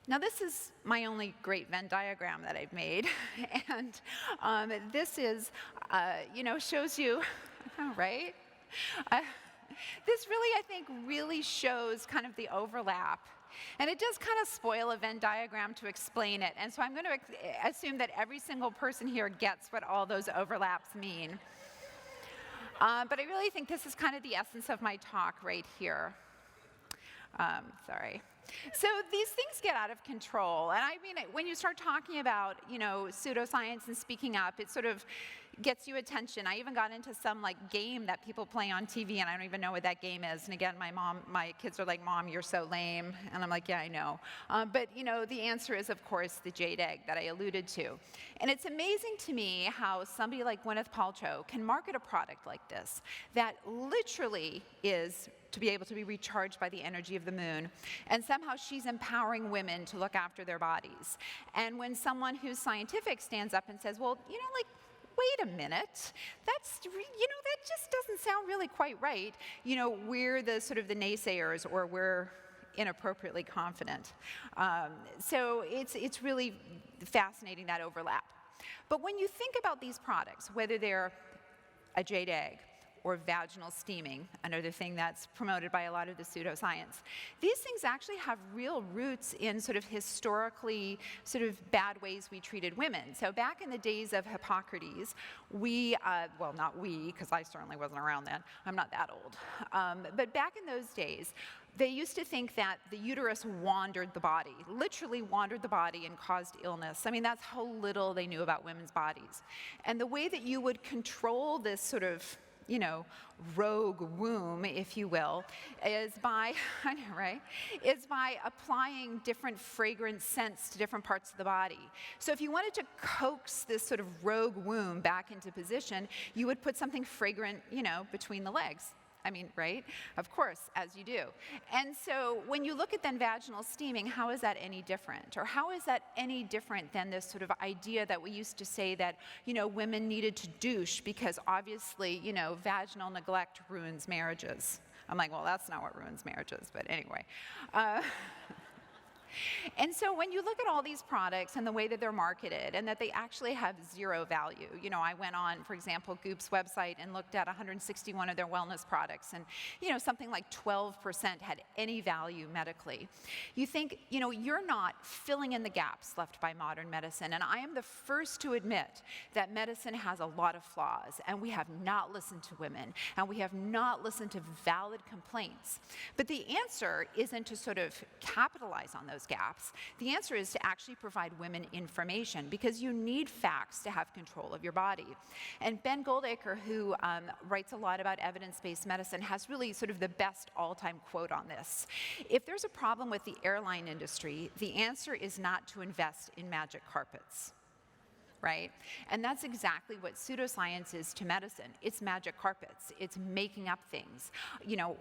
Now this is my only great Venn diagram that I've made, and this is, shows you, right? This really, I think, really shows kind of the overlap. And it does kind of spoil a Venn diagram to explain it, and so I'm going to assume that every single person here gets what all those overlaps mean. But I really think this is kind of the essence of my talk right here. Sorry. So these things get out of control, and I mean, when you start talking about, pseudoscience and speaking up, it sort of gets you attention. I even got into some game that people play on TV, and I don't even know what that game is. And again, my kids are like, "Mom, you're so lame," and I'm like, "Yeah, I know." But the answer is, of course, the jade egg that I alluded to. And it's amazing to me how somebody like Gwyneth Paltrow can market a product like this that literally is to be able to be recharged by the energy of the moon, and somehow she's empowering women to look after their bodies. And when someone who's scientific stands up and says, well, wait a minute, that just doesn't sound really quite right, we're the sort of the naysayers, or we're inappropriately confident. So it's really fascinating, that overlap. But when you think about these products, whether they're a jade egg, or vaginal steaming, another thing that's promoted by a lot of the pseudoscience. These things actually have real roots in sort of historically sort of bad ways we treated women. So back in the days of Hippocrates, well, not we, because I certainly wasn't around then, I'm not that old, but back in those days, they used to think that the uterus wandered the body, literally wandered the body and caused illness. I mean, that's how little they knew about women's bodies. And the way that you would control this sort of rogue womb, if you will, is by, I know, right? Is by applying different fragrant scents to different parts of the body. So if you wanted to coax this sort of rogue womb back into position, you would put something fragrant, between the legs. I mean, right? Of course, as you do. And so when you look at then vaginal steaming, how is that any different? Or how is that any different than this sort of idea that we used to say that, women needed to douche because obviously, vaginal neglect ruins marriages. I'm like, well, that's not what ruins marriages, but anyway. And so when you look at all these products and the way that they're marketed and that they actually have zero value, I went on, for example, Goop's website and looked at 161 of their wellness products, and something like 12% had any value medically. You think, you're not filling in the gaps left by modern medicine, and I am the first to admit that medicine has a lot of flaws, and we have not listened to women, and we have not listened to valid complaints. But the answer isn't to sort of capitalize on those gaps. The answer is to actually provide women information, because you need facts to have control of your body. And Ben Goldacre, who writes a lot about evidence-based medicine, has really sort of the best all-time quote on this. If there's a problem with the airline industry, the answer is not to invest in magic carpets. Right? And that's exactly what pseudoscience is to medicine. It's magic carpets. It's making up things.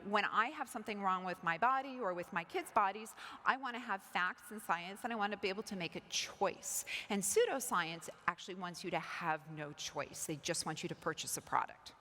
When I have something wrong with my body or with my kids' bodies, I want to have facts and science, and I want to be able to make a choice. And pseudoscience actually wants you to have no choice. They just want you to purchase a product.